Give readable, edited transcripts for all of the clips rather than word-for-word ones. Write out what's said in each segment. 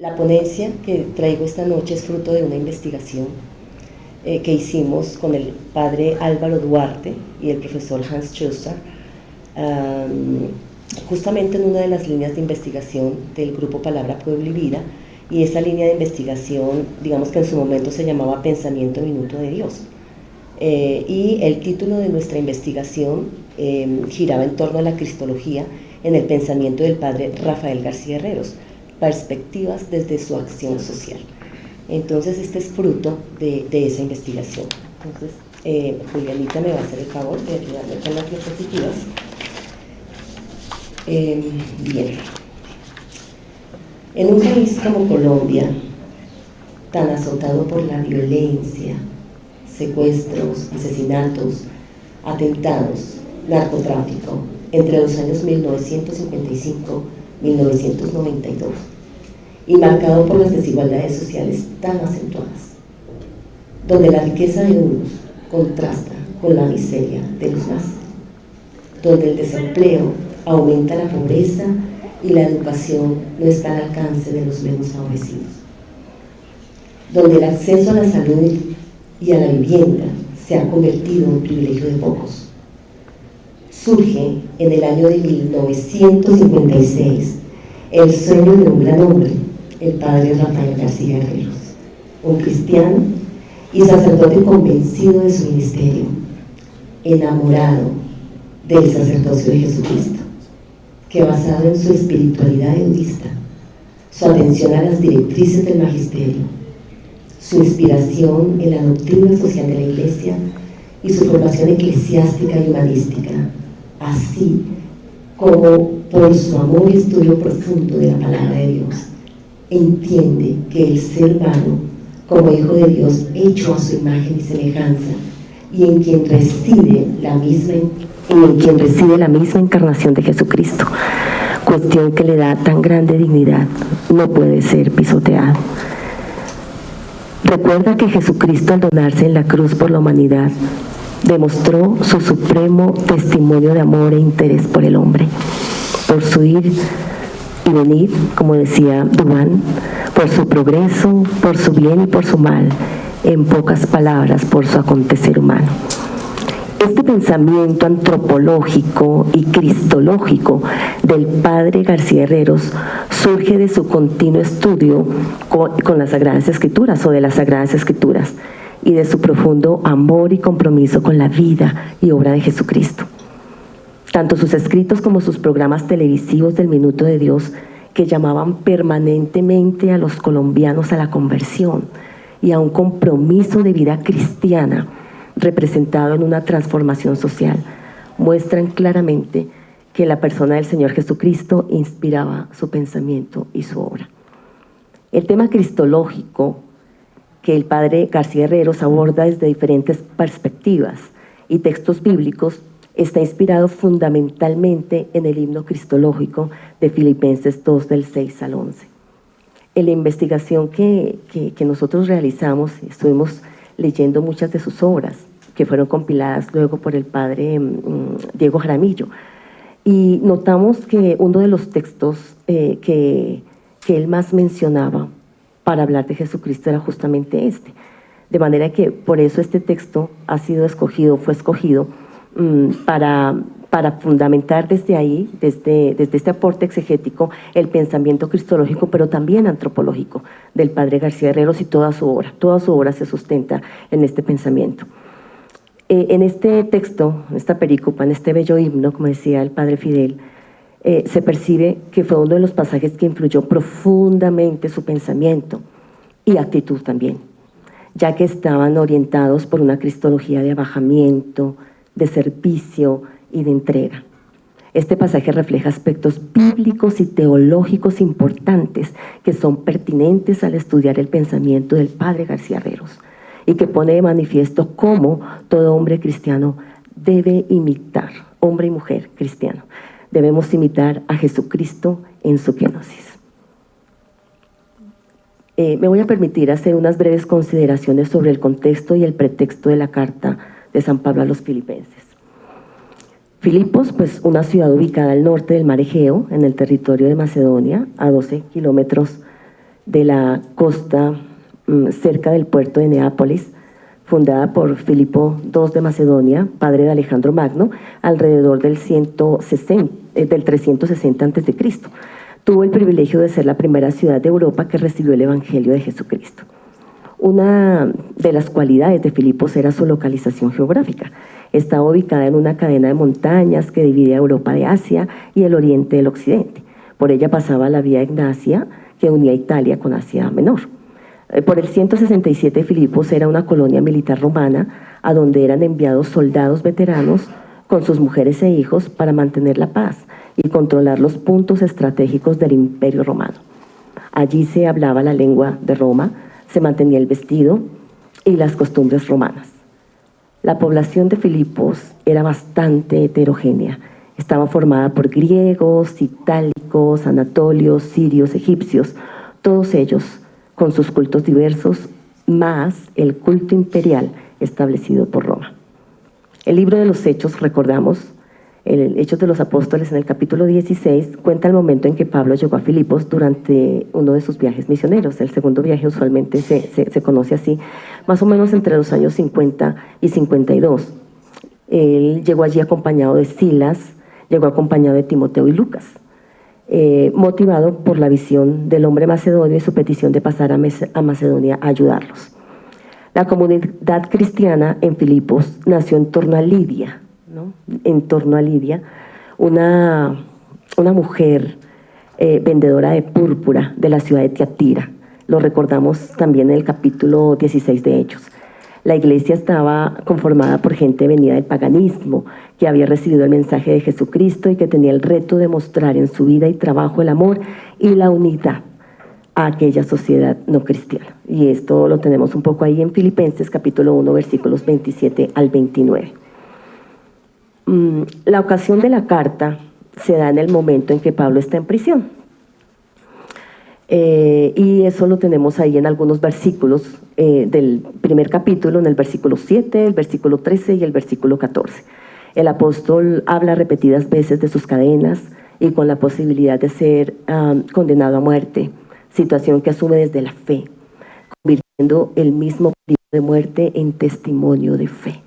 La ponencia que traigo esta noche es fruto de una investigación que hicimos con el padre Álvaro Duarte y el profesor Hans Schuster, justamente en una de las líneas de investigación del grupo Palabra, Pueblo y Vida, y esa línea de investigación, digamos que en su momento se llamaba Pensamiento Minuto de Dios. Y el título de nuestra investigación giraba en torno a la cristología en el pensamiento del padre Rafael García Herreros, perspectivas desde su acción social. Entonces este es fruto de esa investigación. Entonces Julianita me va a hacer el favor de ayudarme con las diapositivas. Bien. En un país como Colombia, tan azotado por la violencia, secuestros, asesinatos, atentados, narcotráfico, entre los años 1955 y 1992, y marcado por las desigualdades sociales tan acentuadas, donde la riqueza de unos contrasta con la miseria de los más, donde el desempleo aumenta la pobreza y la educación no está al alcance de los menos favorecidos, donde el acceso a la salud y a la vivienda se ha convertido en un privilegio de pocos. Surge en el año de 1956 el sueño de un gran hombre, el padre Rafael García Herreros, un cristiano y sacerdote convencido de su ministerio, enamorado del sacerdocio de Jesucristo, que basado en su espiritualidad eudista, su atención a las directrices del magisterio, su inspiración en la doctrina social de la Iglesia y su formación eclesiástica y humanística, así como por su amor y estudio profundo de la palabra de Dios, entiende que el ser humano, como hijo de Dios hecho a su imagen y semejanza, y en quien reside la misma encarnación de Jesucristo, cuestión que le da tan grande dignidad, no puede ser pisoteado. Recuerda que Jesucristo, al donarse en la cruz por la humanidad, demostró su supremo testimonio de amor e interés por el hombre, por su ir y venir, como decía Duan, por su progreso, por su bien y por su mal, en pocas palabras, por su acontecer humano. Este pensamiento antropológico y cristológico del padre García Herreros surge de su continuo estudio con las Sagradas Escrituras o de las Sagradas Escrituras y de su profundo amor y compromiso con la vida y obra de Jesucristo. Tanto sus escritos como sus programas televisivos del Minuto de Dios, que llamaban permanentemente a los colombianos a la conversión y a un compromiso de vida cristiana representado en una transformación social, muestran claramente que la persona del Señor Jesucristo inspiraba su pensamiento y su obra. El tema cristológico que el padre García Herreros aborda desde diferentes perspectivas y textos bíblicos está inspirado fundamentalmente en el himno cristológico de Filipenses 2 del 6 al 11. En la investigación que nosotros realizamos, estuvimos leyendo muchas de sus obras que fueron compiladas luego por el padre Diego Jaramillo, y notamos que uno de los textos que él más mencionaba para hablar de Jesucristo era justamente este, de manera que por eso este texto fue escogido para fundamentar desde ahí, desde este aporte exegético, el pensamiento cristológico, pero también antropológico del padre García Herreros, y toda su obra se sustenta en este pensamiento. En este texto, en esta perícopa, en este bello himno, como decía el padre Fidel, se percibe que fue uno de los pasajes que influyó profundamente su pensamiento y actitud también, ya que estaban orientados por una cristología de abajamiento, de servicio y de entrega. Este pasaje refleja aspectos bíblicos y teológicos importantes que son pertinentes al estudiar el pensamiento del padre García Herreros y que pone de manifiesto cómo todo hombre cristiano debe imitar, hombre y mujer cristiano, debemos imitar a Jesucristo en su kenosis. Me voy a permitir hacer unas breves consideraciones sobre el contexto y el pretexto de la carta de San Pablo a los Filipenses. Filipos, pues una ciudad ubicada al norte del mar Egeo, en el territorio de Macedonia, a 12 kilómetros de la costa cerca del puerto de Neápolis, fundada por Filipo II de Macedonia, padre de Alejandro Magno, alrededor del 360 a.C. Tuvo el privilegio de ser la primera ciudad de Europa que recibió el Evangelio de Jesucristo. Una de las cualidades de Filipos era su localización geográfica. Estaba ubicada en una cadena de montañas que divide a Europa de Asia y el Oriente del Occidente. Por ella pasaba la vía Egnacia, que unía Italia con Asia Menor. Por el 167, Filipos era una colonia militar romana a donde eran enviados soldados veteranos con sus mujeres e hijos para mantener la paz y controlar los puntos estratégicos del Imperio Romano. Allí se hablaba la lengua de Roma, se mantenía el vestido y las costumbres romanas. La población de Filipos era bastante heterogénea. Estaba formada por griegos, itálicos, anatolios, sirios, egipcios, todos ellos con sus cultos diversos, más el culto imperial establecido por Roma. El libro de los Hechos, recordamos, el Hechos de los Apóstoles en el capítulo 16, cuenta el momento en que Pablo llegó a Filipos durante uno de sus viajes misioneros. El segundo viaje usualmente se conoce así, más o menos entre los años 50 y 52. Él llegó allí acompañado de Silas, llegó acompañado de Timoteo y Lucas, motivado por la visión del hombre macedonio y su petición de pasar a Macedonia a ayudarlos. La comunidad cristiana en Filipos nació en torno a Lidia, ¿no? En torno a Lidia, una mujer vendedora de púrpura de la ciudad de Tiatira. Lo recordamos también en el capítulo 16 de Hechos. La iglesia estaba conformada por gente venida del paganismo, que había recibido el mensaje de Jesucristo y que tenía el reto de mostrar en su vida y trabajo el amor y la unidad a aquella sociedad no cristiana. Y esto lo tenemos un poco ahí en Filipenses capítulo 1, versículos 27 al 29. La ocasión de la carta se da en el momento en que Pablo está en prisión. Y eso lo tenemos ahí en algunos versículos del primer capítulo, en el versículo 7, el versículo 13 y el versículo 14. El apóstol habla repetidas veces de sus cadenas y con la posibilidad de ser condenado a muerte, situación que asume desde la fe, convirtiendo el mismo peligro de muerte en testimonio de fe.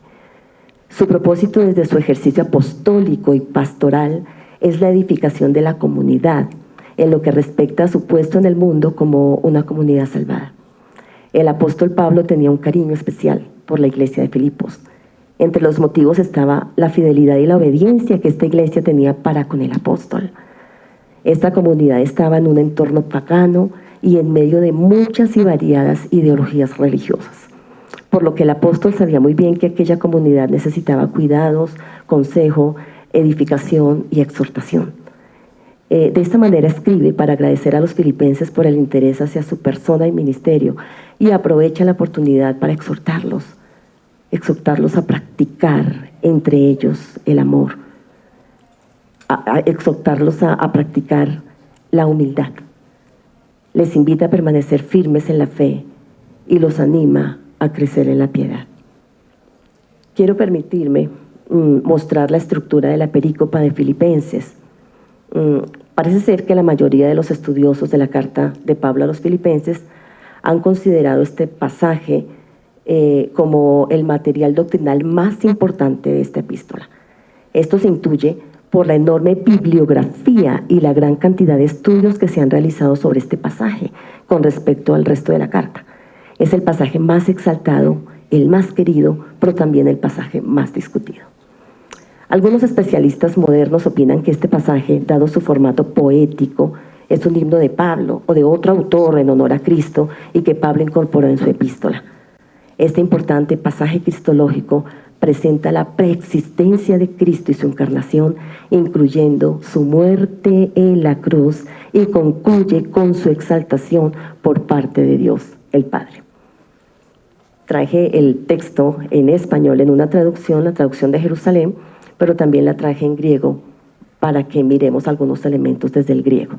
Su propósito desde su ejercicio apostólico y pastoral es la edificación de la comunidad, en lo que respecta a su puesto en el mundo como una comunidad salvada. El apóstol Pablo tenía un cariño especial por la iglesia de Filipos. Entre los motivos estaba la fidelidad y la obediencia que esta iglesia tenía para con el apóstol. Esta comunidad estaba en un entorno pagano y en medio de muchas y variadas ideologías religiosas, por lo que el apóstol sabía muy bien que aquella comunidad necesitaba cuidados, consejo, edificación y exhortación. De esta manera escribe para agradecer a los filipenses por el interés hacia su persona y ministerio, y aprovecha la oportunidad para exhortarlos a practicar entre ellos el amor, exhortarlos a practicar la humildad. Les invita a permanecer firmes en la fe y los anima a crecer en la piedad. Quiero permitirme mostrar la estructura de la perícopa de Filipenses. Parece ser que la mayoría de los estudiosos de la carta de Pablo a los filipenses han considerado este pasaje como el material doctrinal más importante de esta epístola. Esto se intuye por la enorme bibliografía y la gran cantidad de estudios que se han realizado sobre este pasaje con respecto al resto de la carta. Es el pasaje más exaltado, el más querido, pero también el pasaje más discutido. Algunos especialistas modernos opinan que este pasaje, dado su formato poético, es un himno de Pablo o de otro autor en honor a Cristo y que Pablo incorporó en su epístola. Este importante pasaje cristológico presenta la preexistencia de Cristo y su encarnación, incluyendo su muerte en la cruz, y concluye con su exaltación por parte de Dios, el Padre. Traje el texto en español en una traducción, la traducción de Jerusalén, pero también la traje en griego para que miremos algunos elementos desde el griego.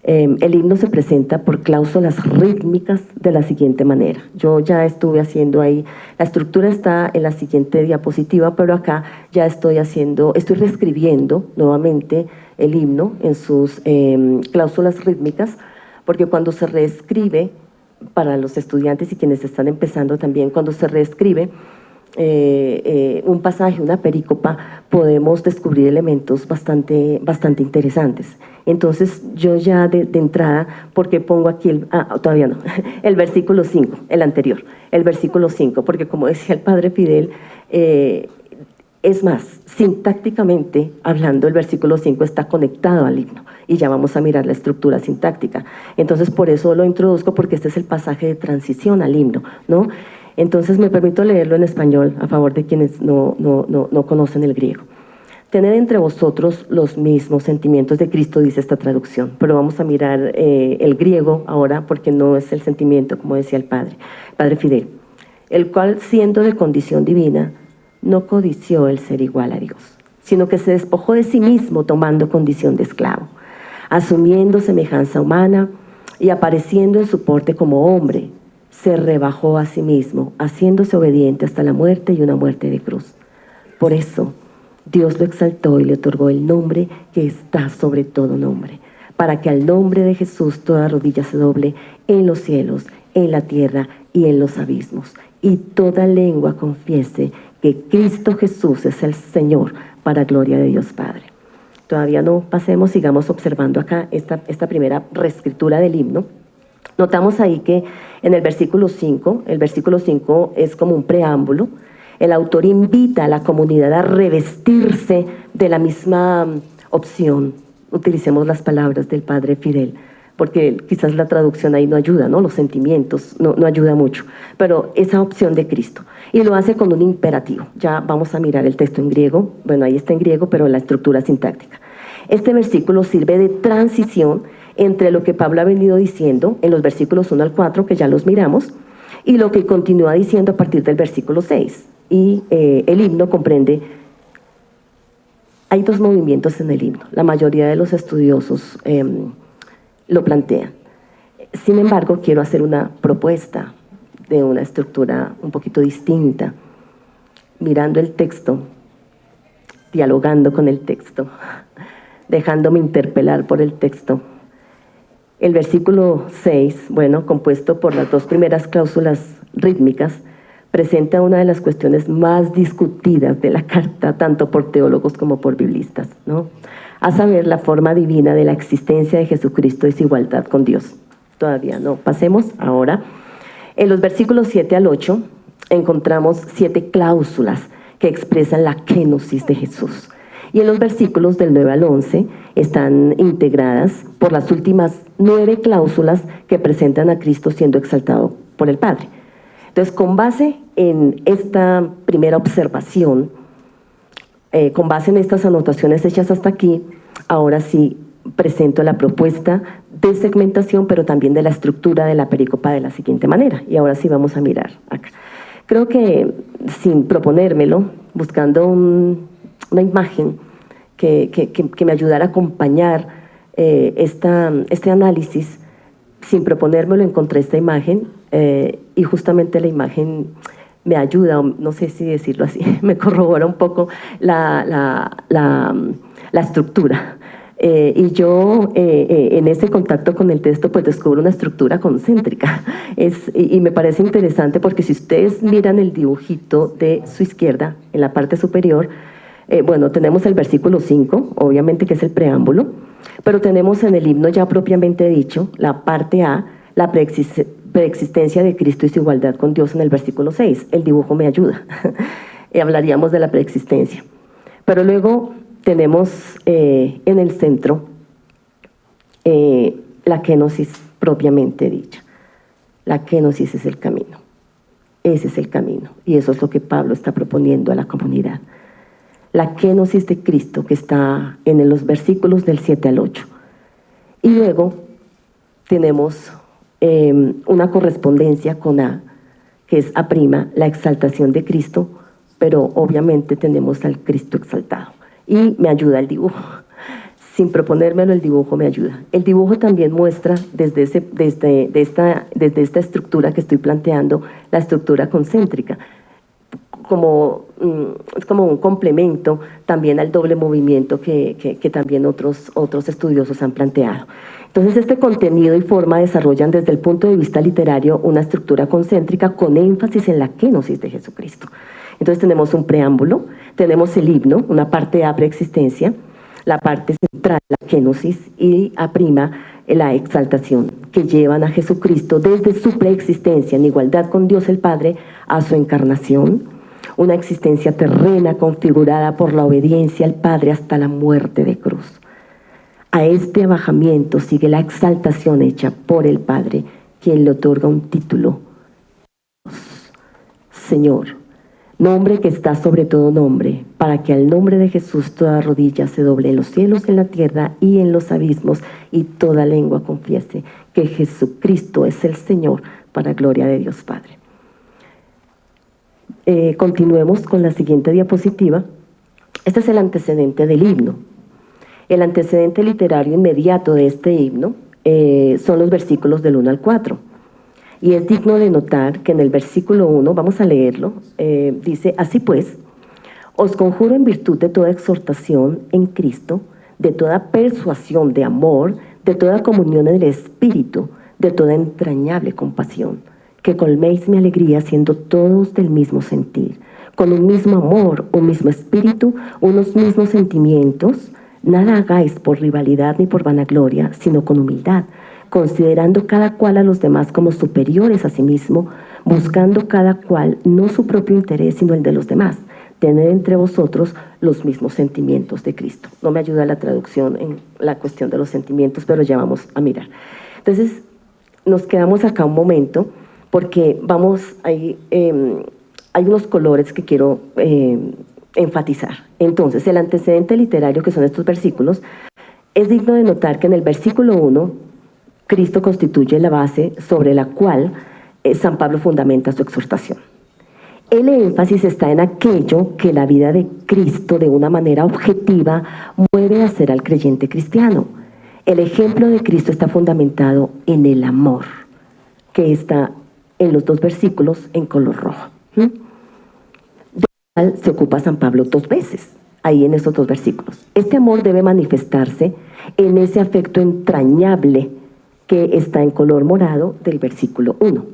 El himno se presenta por cláusulas rítmicas de la siguiente manera. Yo ya estuve haciendo ahí, la estructura está en la siguiente diapositiva, pero acá ya estoy reescribiendo nuevamente el himno en sus cláusulas rítmicas, porque cuando se reescribe, para los estudiantes y quienes están empezando también, cuando se reescribe un pasaje, una perícopa, podemos descubrir elementos bastante interesantes. Entonces yo ya de entrada, porque pongo aquí, todavía no, el versículo 5, el anterior, el versículo 5, porque como decía el padre Fidel, es más, sintácticamente hablando, el versículo 5 está conectado al himno, y ya vamos a mirar la estructura sintáctica. Entonces por eso lo introduzco, porque este es el pasaje de transición al himno, ¿no? Entonces me permito leerlo en español a favor de quienes no conocen el griego. Tened entre vosotros los mismos sentimientos de Cristo, dice esta traducción, pero vamos a mirar el griego ahora, porque no es el sentimiento, como decía el padre Fidel, el cual, siendo de condición divina, no codició el ser igual a Dios, sino que se despojó de sí mismo, tomando condición de esclavo, asumiendo semejanza humana y apareciendo en su porte como hombre, se rebajó a sí mismo, haciéndose obediente hasta la muerte, y una muerte de cruz. Por eso Dios lo exaltó y le otorgó el nombre que está sobre todo nombre, para que al nombre de Jesús toda rodilla se doble, en los cielos, en la tierra y en los abismos, y toda lengua confiese que Cristo Jesús es el Señor, para gloria de Dios Padre. Todavía no pasemos, sigamos observando acá esta primera reescritura del himno. Notamos ahí que en el versículo 5 es como un preámbulo. El autor invita a la comunidad a revestirse de la misma opción. Utilicemos las palabras del padre Fidel, porque quizás la traducción ahí no ayuda, ¿no? Los sentimientos no ayuda mucho, pero esa opción de Cristo. Y lo hace con un imperativo. Ya vamos a mirar el texto en griego. Bueno, ahí está en griego, pero la estructura sintáctica. Este versículo sirve de transición entre lo que Pablo ha venido diciendo en los versículos 1 al 4, que ya los miramos, y lo que continúa diciendo a partir del versículo 6. Y el himno comprende, hay dos movimientos en el himno, la mayoría de los estudiosos lo plantean. Sin embargo, quiero hacer una propuesta de una estructura un poquito distinta, mirando el texto, dialogando con el texto, dejándome interpelar por el texto. El versículo 6, bueno, compuesto por las dos primeras cláusulas rítmicas, presenta una de las cuestiones más discutidas de la carta, tanto por teólogos como por biblistas, ¿no? A saber, la forma divina de la existencia de Jesucristo es igualdad con Dios. Todavía no, pasemos ahora. En los versículos 7 al 8 encontramos 7 cláusulas que expresan la kenosis de Jesús. Y en los versículos del 9 al 11 están integradas por las últimas 9 cláusulas que presentan a Cristo siendo exaltado por el Padre. Entonces, con base en esta primera observación, con base en estas anotaciones hechas hasta aquí, ahora sí presento la propuesta de segmentación, pero también de la estructura de la perícopa de la siguiente manera. Y ahora sí vamos a mirar acá. Creo que sin proponérmelo, buscando una imagen que me ayudara a acompañar este análisis, sin proponérmelo encontré esta imagen, y justamente la imagen me ayuda, no sé si decirlo así, me corrobora un poco la estructura. Y yo en ese contacto con el texto pues descubro una estructura concéntrica, y me parece interesante porque si ustedes miran el dibujito de su izquierda, en la parte superior, bueno, tenemos el versículo 5, obviamente que es el preámbulo, pero tenemos en el himno ya propiamente dicho, la parte A, la preexistencia de Cristo y su igualdad con Dios en el versículo 6. El dibujo me ayuda. Hablaríamos de la preexistencia. Pero luego tenemos en el centro la kenosis propiamente dicha. La kenosis es el camino. Ese es el camino. Y eso es lo que Pablo está proponiendo a la comunidad. La kenosis de Cristo que está en los versículos del 7 al 8. Y luego tenemos una correspondencia con A, que es A', la exaltación de Cristo, pero obviamente tenemos al Cristo exaltado. Y me ayuda el dibujo. Sin proponérmelo, el dibujo me ayuda. El dibujo también muestra desde esta estructura que estoy planteando, la estructura concéntrica. Como es como un complemento también al doble movimiento que también otros estudiosos han planteado. Entonces, este contenido y forma desarrollan desde el punto de vista literario una estructura concéntrica con énfasis en la kenosis de Jesucristo. Entonces tenemos un preámbulo, tenemos el himno, una parte de preexistencia, la parte central, la kenosis, y aprima la exaltación, que llevan a Jesucristo desde su preexistencia en igualdad con Dios el Padre a su encarnación, una existencia terrena configurada por la obediencia al Padre hasta la muerte de cruz. A este abajamiento sigue la exaltación hecha por el Padre, quien le otorga un título: Señor, nombre que está sobre todo nombre, para que al nombre de Jesús toda rodilla se doble en los cielos, en la tierra y en los abismos, y toda lengua confiese que Jesucristo es el Señor, para gloria de Dios Padre. Continuemos con la siguiente diapositiva. Este es el antecedente del himno. El antecedente literario inmediato de este himno son los versículos del 1 al 4. Y es digno de notar que en el versículo 1, vamos a leerlo, dice: así pues, os conjuro en virtud de toda exhortación en Cristo, de toda persuasión de amor, de toda comunión en el Espíritu, de toda entrañable compasión, que colméis mi alegría siendo todos del mismo sentir, con un mismo amor, un mismo espíritu, unos mismos sentimientos. Nada hagáis por rivalidad ni por vanagloria, sino con humildad, considerando cada cual a los demás como superiores a sí mismo, buscando cada cual no su propio interés, sino el de los demás. Tened entre vosotros los mismos sentimientos de Cristo. No me ayuda la traducción en la cuestión de los sentimientos, pero ya vamos a mirar. Entonces, nos quedamos acá un momento, porque hay unos colores que quiero enfatizar. Entonces, el antecedente literario, que son estos versículos, es digno de notar que en el versículo 1, Cristo constituye la base sobre la cual San Pablo fundamenta su exhortación. El énfasis está en aquello que la vida de Cristo, de una manera objetiva, mueve a hacer al creyente cristiano. El ejemplo de Cristo está fundamentado en el amor, que está en los dos versículos en color rojo. Se ocupa San Pablo 2 veces, ahí en esos 2 versículos. Este amor debe manifestarse en ese afecto entrañable que está en color morado del versículo 1,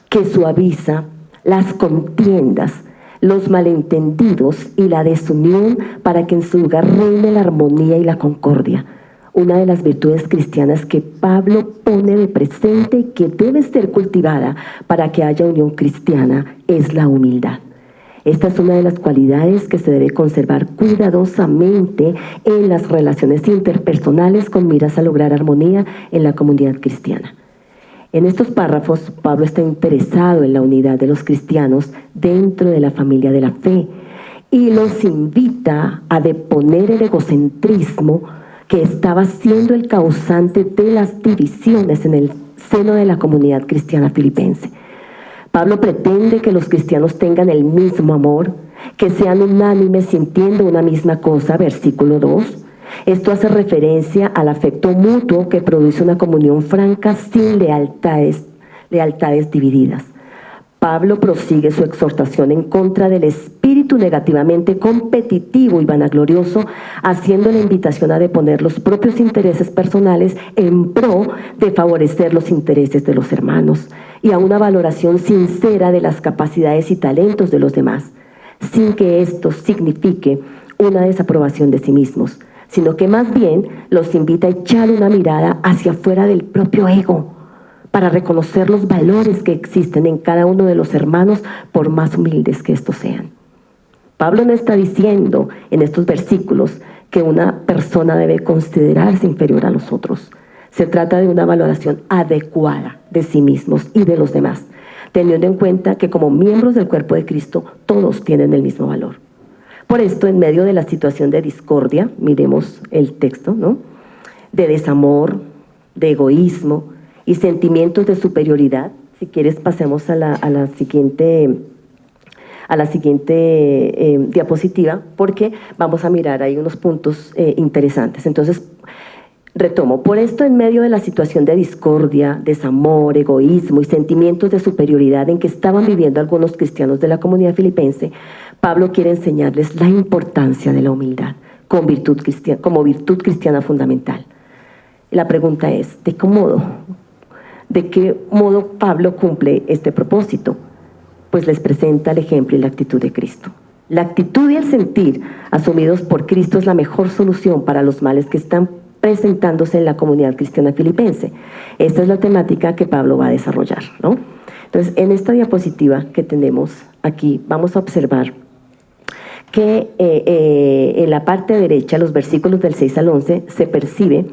que suaviza las contiendas, los malentendidos y la desunión, para que en su lugar reine la armonía y la concordia. Una de las virtudes cristianas que Pablo pone de presente y que debe ser cultivada para que haya unión cristiana es la humildad. Esta es una de las cualidades que se debe conservar cuidadosamente en las relaciones interpersonales con miras a lograr armonía en la comunidad cristiana. En estos párrafos, Pablo está interesado en la unidad de los cristianos dentro de la familia de la fe y los invita a deponer el egocentrismo que estaba siendo el causante de las divisiones en el seno de la comunidad cristiana filipense. Pablo pretende que los cristianos tengan el mismo amor, que sean unánimes sintiendo una misma cosa, versículo 2. Esto hace referencia al afecto mutuo que produce una comunión franca sin lealtades divididas. Pablo prosigue su exhortación en contra del espíritu negativamente competitivo y vanaglorioso, haciendo la invitación a deponer los propios intereses personales en pro de favorecer los intereses de los hermanos, y a una valoración sincera de las capacidades y talentos de los demás, sin que esto signifique una desaprobación de sí mismos, sino que más bien los invita a echar una mirada hacia afuera del propio ego, para reconocer los valores que existen en cada uno de los hermanos, por más humildes que estos sean. Pablo no está diciendo en estos versículos que una persona debe considerarse inferior a los otros. Se trata de una valoración adecuada de sí mismos y de los demás, teniendo en cuenta que como miembros del cuerpo de Cristo, todos tienen el mismo valor. Por esto, en medio de la situación de discordia, miremos el texto, ¿no?, de desamor, de egoísmo y sentimientos de superioridad. Si quieres, pasemos a la siguiente diapositiva, porque vamos a mirar ahí unos puntos interesantes. Entonces, Retomo, por esto en medio de la situación de discordia, desamor, egoísmo y sentimientos de superioridad en que estaban viviendo algunos cristianos de la comunidad filipense, Pablo quiere enseñarles la importancia de la humildad como virtud cristiana fundamental. La pregunta es, ¿de qué modo Pablo cumple este propósito? Pues les presenta el ejemplo y la actitud de Cristo. La actitud y el sentir asumidos por Cristo es la mejor solución para los males que están presentándose en la comunidad cristiana filipense. Esta es la temática que Pablo va a desarrollar, ¿no? Entonces, en esta diapositiva que tenemos aquí, vamos a observar que en la parte derecha, los versículos del 6 al 11, se percibe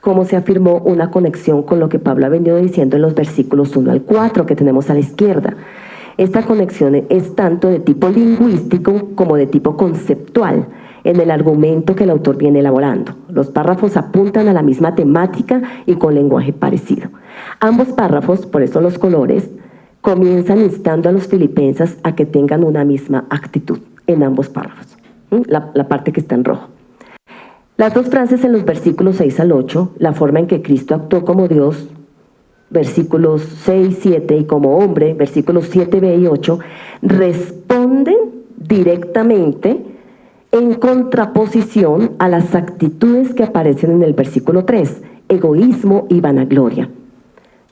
cómo se afirmó una conexión con lo que Pablo ha venido diciendo en los versículos 1 al 4 que tenemos a la izquierda. Esta conexión es tanto de tipo lingüístico como de tipo conceptual en el argumento que el autor viene elaborando. Los párrafos apuntan a la misma temática y con lenguaje parecido. Ambos párrafos, por eso los colores, comienzan instando a los filipenses a que tengan una misma actitud en ambos párrafos, la parte que está en rojo. Las dos frases en los versículos 6 al 8, la forma en que Cristo actuó como Dios, versículos 6, 7, y como hombre, versículos 7b y 8, responden directamente en contraposición a las actitudes que aparecen en el versículo 3, egoísmo y vanagloria.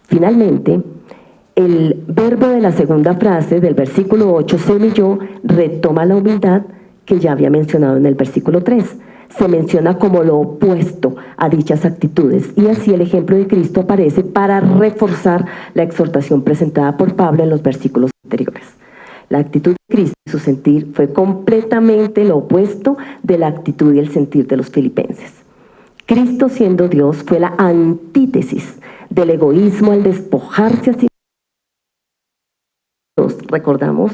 Finalmente, el verbo de la segunda frase del versículo 8, se humilló, retoma la humildad que ya había mencionado en el versículo 3. Se menciona como lo opuesto a dichas actitudes y así el ejemplo de Cristo aparece para reforzar la exhortación presentada por Pablo en los versículos anteriores. La actitud de Cristo y su sentir fue completamente lo opuesto de la actitud y el sentir de los filipenses. Cristo, siendo Dios, fue la antítesis del egoísmo al despojarse a sí mismo. Recordamos,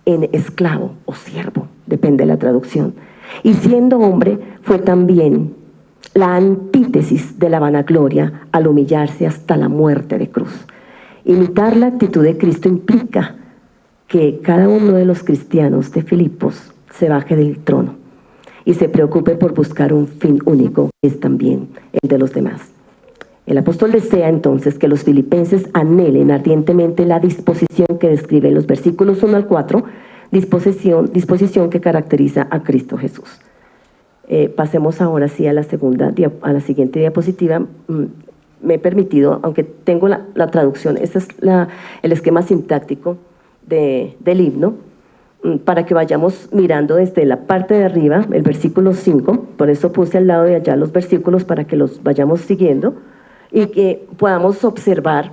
en esclavo o siervo, depende de la traducción. Y siendo hombre, fue también la antítesis de la vanagloria al humillarse hasta la muerte de cruz. Imitar la actitud de Cristo implica que cada uno de los cristianos de Filipos se baje del trono y se preocupe por buscar un fin único, que es también el de los demás. El apóstol desea entonces que los filipenses anhelen ardientemente la disposición que describe en los versículos 1 al 4, disposición que caracteriza a Cristo Jesús. Pasemos ahora sí a la siguiente diapositiva. Me he permitido, aunque tengo la traducción, este es el esquema sintáctico del himno, para que vayamos mirando desde la parte de arriba, el versículo 5, por eso puse al lado de allá los versículos para que los vayamos siguiendo y que podamos observar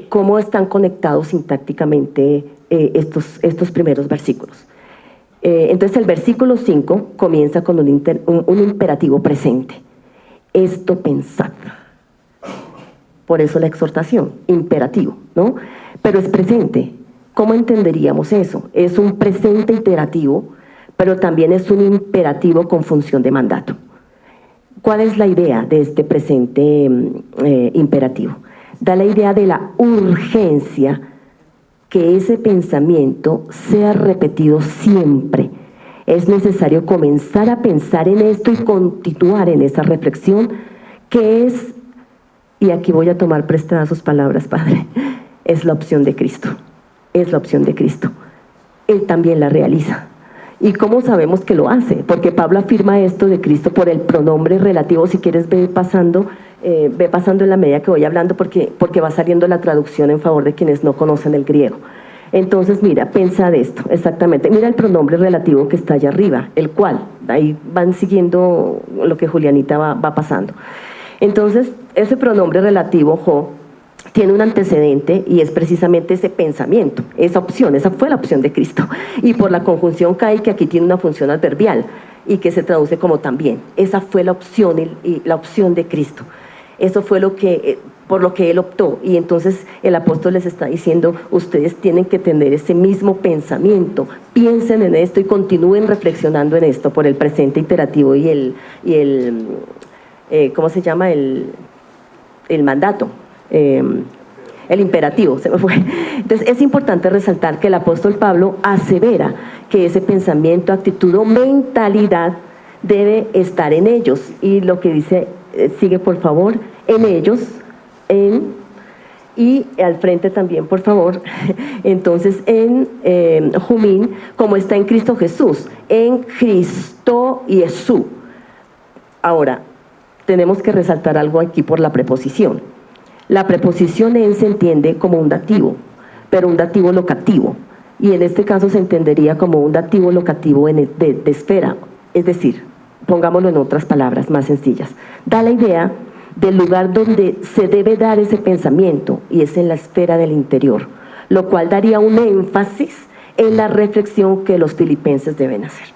cómo están conectados sintácticamente estos primeros versículos. Entonces el versículo 5 comienza con un imperativo presente. Esto pensad. Por eso la exhortación, imperativo, ¿no? Pero es presente. ¿Cómo entenderíamos eso? Es un presente iterativo, pero también es un imperativo con función de mandato. ¿Cuál es la idea de este presente imperativo? Da la idea de la urgencia que ese pensamiento sea repetido siempre. Es necesario comenzar a pensar en esto y continuar en esa reflexión que es, y aquí voy a tomar prestadas sus palabras, Padre, es la opción de Cristo. Es la opción de Cristo. Él también la realiza. ¿Y cómo sabemos que lo hace? Porque Pablo afirma esto de Cristo por el pronombre relativo. Si quieres ve pasando en la medida que voy hablando porque va saliendo la traducción en favor de quienes no conocen el griego. Entonces mira, piensa de esto, exactamente. Mira el pronombre relativo que está allá arriba, el cual. Ahí van siguiendo lo que Julianita va pasando. Entonces, ese pronombre relativo, jo, tiene un antecedente y es precisamente ese pensamiento, esa opción, esa fue la opción de Cristo. Y por la conjunción cae que aquí tiene una función adverbial y que se traduce como también. Esa fue la opción y la opción de Cristo. Eso fue por lo que Él optó. Y entonces el apóstol les está diciendo, ustedes tienen que tener ese mismo pensamiento. Piensen en esto y continúen reflexionando en esto por el presente iterativo y el ¿cómo se llama? El mandato. El imperativo, se me fue. Entonces es importante resaltar que el apóstol Pablo asevera que ese pensamiento, actitud o mentalidad debe estar en ellos. Y lo que dice, sigue por favor, en ellos, y al frente también, por favor, entonces en Jumín, como está en Cristo Jesús, en Cristo Jesús. Ahora, tenemos que resaltar algo aquí por la preposición. La preposición en se entiende como un dativo, pero un dativo locativo, y en este caso se entendería como un dativo locativo de esfera, es decir, pongámoslo en otras palabras más sencillas, da la idea del lugar donde se debe dar ese pensamiento, y es en la esfera del interior, lo cual daría un énfasis en la reflexión que los filipenses deben hacer.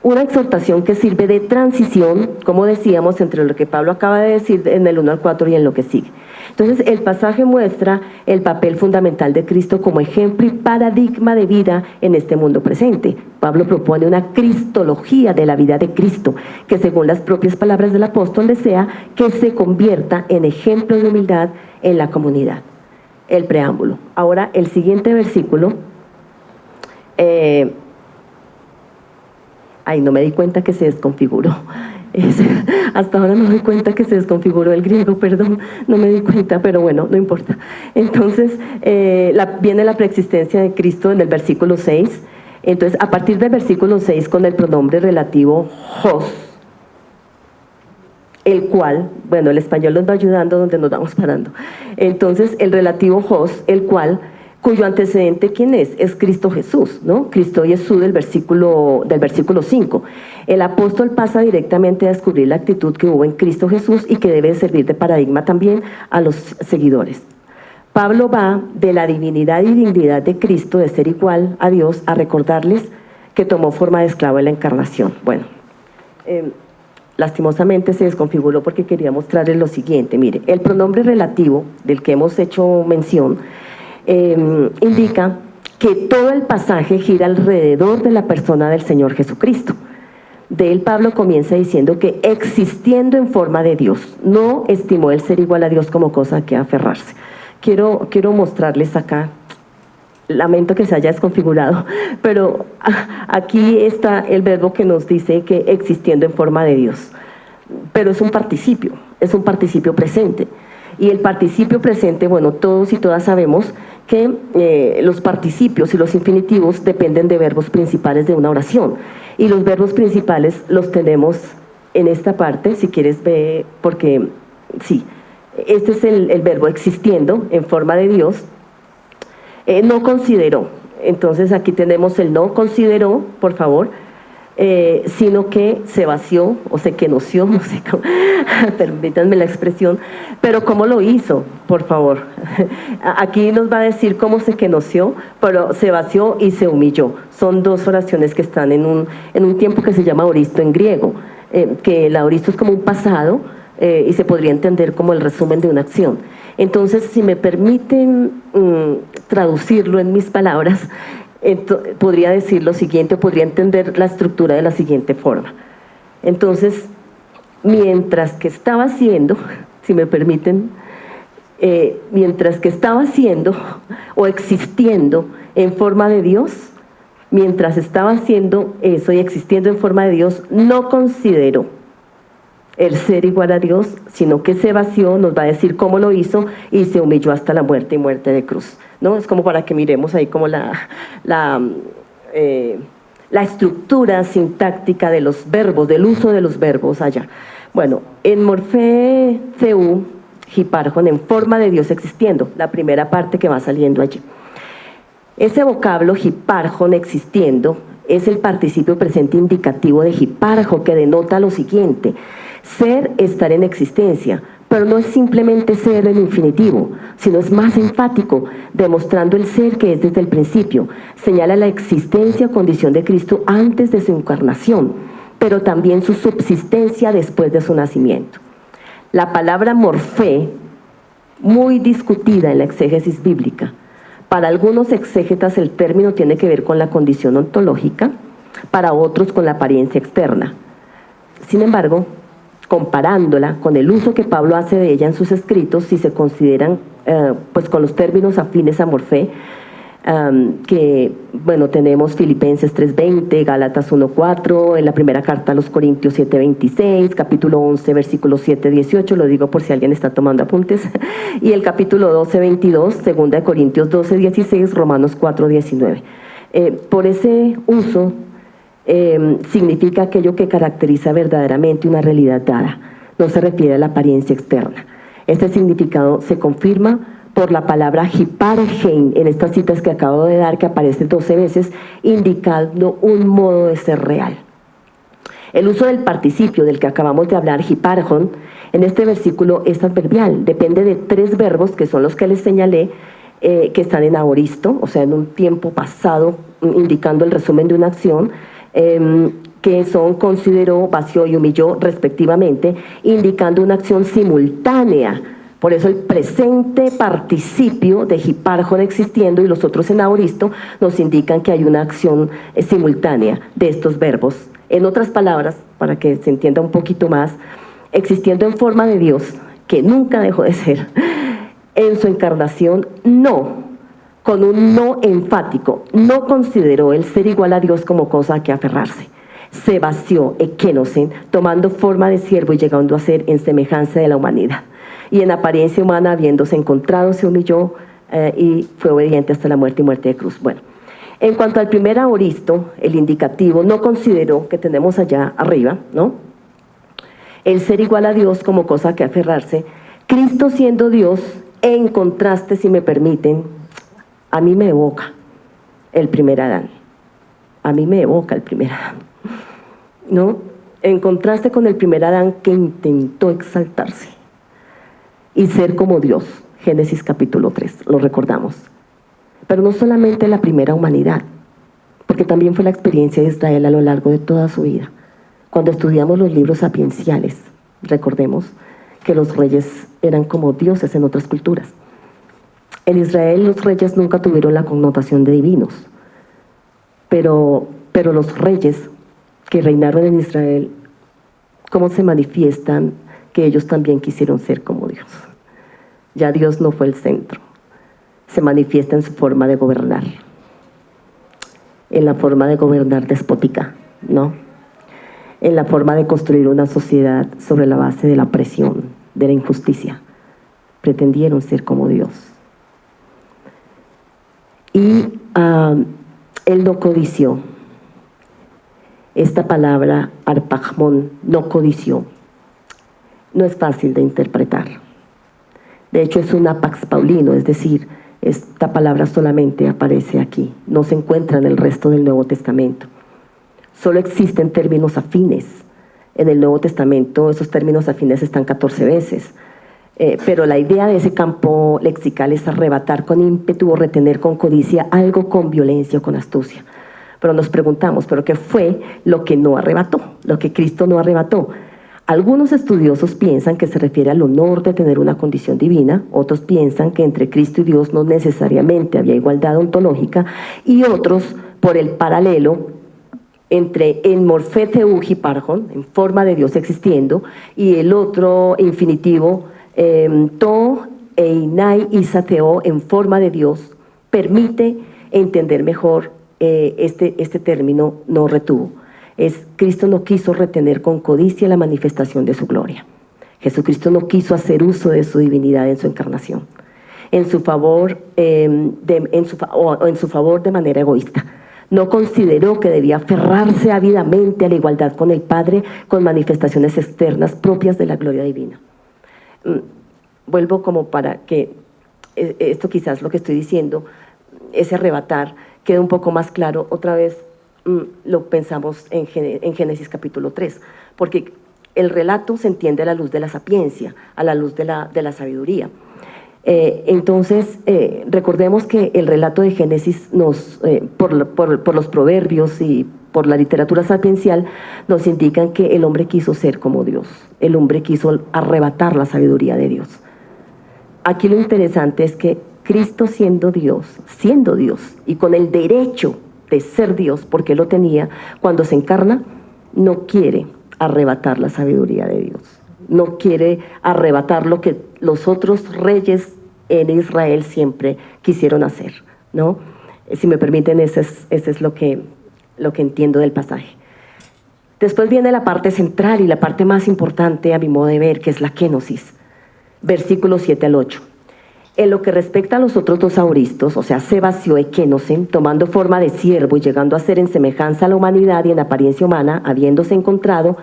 Una exhortación que sirve de transición, como decíamos, entre lo que Pablo acaba de decir en el 1 al 4 y en lo que sigue. Entonces, el pasaje muestra el papel fundamental de Cristo como ejemplo y paradigma de vida en este mundo presente. Pablo propone una cristología de la vida de Cristo, que según las propias palabras del apóstol desea que se convierta en ejemplo de humildad en la comunidad. El preámbulo. Ahora, el siguiente versículo... no me di cuenta que se desconfiguró. Hasta ahora me doy cuenta que se desconfiguró el griego, perdón, no me di cuenta, pero bueno, no importa. Entonces, viene la preexistencia de Cristo en el versículo 6. Entonces, a partir del versículo 6, con el pronombre relativo hos, el cual, bueno, el español nos va ayudando donde nos vamos parando. Entonces, el relativo hos, el cual, cuyo antecedente, ¿quién es? Es Cristo Jesús, ¿no? Cristo Jesús del versículo 5. El apóstol pasa directamente a descubrir la actitud que hubo en Cristo Jesús y que debe servir de paradigma también a los seguidores. Pablo va de la divinidad y dignidad de Cristo, de ser igual a Dios, a recordarles que tomó forma de esclavo en la encarnación. Bueno, lastimosamente se desconfiguró porque quería mostrarles lo siguiente. Mire, el pronombre relativo del que hemos hecho mención indica que todo el pasaje gira alrededor de la persona del Señor Jesucristo. De él Pablo comienza diciendo que existiendo en forma de Dios, no estimó el ser igual a Dios como cosa a que aferrarse. Quiero mostrarles acá, lamento que se haya desconfigurado, pero aquí está el verbo que nos dice que existiendo en forma de Dios, pero es un participio presente. Y el participio presente, bueno, todos y todas sabemos que los participios y los infinitivos dependen de verbos principales de una oración. Y los verbos principales los tenemos en esta parte, si quieres ver, porque sí, este es el verbo existiendo en forma de Dios. No consideró, entonces aquí tenemos el no consideró, por favor, sino que se vació o se quenoció, no sé cómo, permítanme la expresión, pero ¿cómo lo hizo? Por favor, aquí nos va a decir cómo se quenoció, pero se vació y se humilló. Son dos oraciones que están en un tiempo que se llama aoristo en griego, que el aoristo es como un pasado y se podría entender como el resumen de una acción. Entonces, si me permiten traducirlo en mis palabras, podría decir lo siguiente, podría entender la estructura de la siguiente forma. Entonces, mientras que estaba haciendo, si me permiten, mientras que estaba haciendo o existiendo en forma de Dios, mientras estaba haciendo eso y existiendo en forma de Dios, no consideró el ser igual a Dios, sino que se vació, nos va a decir cómo lo hizo, y se humilló hasta la muerte y muerte de cruz, ¿no? Es como para que miremos ahí como la estructura sintáctica de los verbos, del uso de los verbos allá. Bueno, en morfé theou hiparjon, en forma de Dios existiendo, la primera parte que va saliendo allí. Ese vocablo hiparjon, existiendo, es el participio presente indicativo de hiparjo, que denota lo siguiente: ser, estar en existencia, pero no es simplemente ser en infinitivo, sino es más enfático, demostrando el ser que es desde el principio. Señala la existencia o condición de Cristo antes de su encarnación, pero también su subsistencia después de su nacimiento. La palabra morfé, muy discutida en la exégesis bíblica. Para algunos exégetas el término tiene que ver con la condición ontológica, para otros con la apariencia externa. Sin embargo, comparándola con el uso que Pablo hace de ella en sus escritos, si se consideran pues con los términos afines a morfé, que, bueno, tenemos Filipenses 3:20, Gálatas 1:4, en la primera carta a los Corintios 7:26, capítulo 11, versículo 7:18, lo digo por si alguien está tomando apuntes, y el capítulo 12:22, segunda de Corintios 12:16, Romanos 4:19. Por ese uso significa aquello que caracteriza verdaderamente una realidad dada, no se refiere a la apariencia externa. Este significado se confirma por la palabra hipargein en estas citas que acabo de dar, que aparece 12 veces, indicando un modo de ser real. El uso del participio del que acabamos de hablar, hipargon, en este versículo es adverbial, depende de 3 verbos que son los que les señalé, que están en aoristo, o sea, en un tiempo pasado, indicando el resumen de una acción, que son consideró, vació y humilló respectivamente, indicando una acción simultánea. Por eso el presente participio de hipargon existiendo y los otros en aoristo nos indican que hay una acción simultánea de estos verbos. En otras palabras, para que se entienda un poquito más, existiendo en forma de Dios, que nunca dejó de ser, en su encarnación, no, con un no enfático, no consideró el ser igual a Dios como cosa a que aferrarse. Se vació, ekenosen, tomando forma de siervo y llegando a ser en semejanza de la humanidad. Y en apariencia humana, habiéndose encontrado, se humilló y fue obediente hasta la muerte y muerte de cruz. Bueno, en cuanto al primer aoristo, el indicativo, no consideró, que tenemos allá arriba, ¿no?, el ser igual a Dios como cosa a que aferrarse. Cristo siendo Dios, en contraste, si me permiten, a mí me evoca el primer Adán. A mí me evoca el primer Adán, ¿no? En contraste con el primer Adán que intentó exaltarse y ser como Dios, Génesis capítulo 3, lo recordamos. Pero no solamente la primera humanidad, porque también fue la experiencia de Israel a lo largo de toda su vida. Cuando estudiamos los libros sapienciales, recordemos que los reyes eran como dioses en otras culturas. En Israel los reyes nunca tuvieron la connotación de divinos, pero los reyes que reinaron en Israel, ¿cómo se manifiestan? Que ellos también quisieron ser como Dios. Ya Dios no fue el centro, se manifiesta en su forma de gobernar, en la forma de gobernar despótica, ¿no?, en la forma de construir una sociedad sobre la base de la opresión, de la injusticia. Pretendieron ser como Dios. Y él no codició. Esta palabra, arpagmón, no codició, no es fácil de interpretar. De hecho, es un apax paulino, es decir, esta palabra solamente aparece aquí, no se encuentra en el resto del Nuevo Testamento. Solo existen términos afines. En el Nuevo Testamento esos términos afines están 14 veces. Pero la idea de ese campo lexical es arrebatar con ímpetu o retener con codicia algo con violencia o con astucia. Pero nos preguntamos, ¿pero qué fue lo que no arrebató? Lo que Cristo no arrebató. Algunos estudiosos piensan que se refiere al honor de tener una condición divina, otros piensan que entre Cristo y Dios no necesariamente había igualdad ontológica, y otros, por el paralelo entre el morfeteu hipargon, en forma de Dios existiendo, y el otro infinitivo, to einai isateo, en forma de Dios, permite entender mejor este término no retuvo. Cristo no quiso retener con codicia la manifestación de su gloria. Jesucristo no quiso hacer uso de su divinidad en su encarnación, en su favor de manera egoísta. No consideró que debía aferrarse ávidamente a la igualdad con el Padre con manifestaciones externas propias de la gloria divina. Vuelvo como para que esto, quizás lo que estoy diciendo, ese arrebatar, quede un poco más claro. Otra vez lo pensamos en Génesis capítulo 3, porque el relato se entiende a la luz de la sapiencia, a la luz de la sabiduría. Entonces, recordemos que el relato de Génesis por los proverbios y por la literatura sapiencial, nos indican que el hombre quiso ser como Dios, el hombre quiso arrebatar la sabiduría de Dios. Aquí lo interesante es que Cristo siendo Dios y con el derecho de ser Dios, porque lo tenía, cuando se encarna, no quiere arrebatar la sabiduría de Dios, no quiere arrebatar lo que los otros reyes en Israel siempre quisieron hacer, ¿no? Si me permiten, ese es lo que entiendo del pasaje. Después viene la parte central y la parte más importante a mi modo de ver, que es la kénosis, versículos 7 al 8. En lo que respecta a los otros dos auristos, o sea, se vació ekénosen, tomando forma de siervo y llegando a ser en semejanza a la humanidad y en apariencia humana, habiéndose encontrado,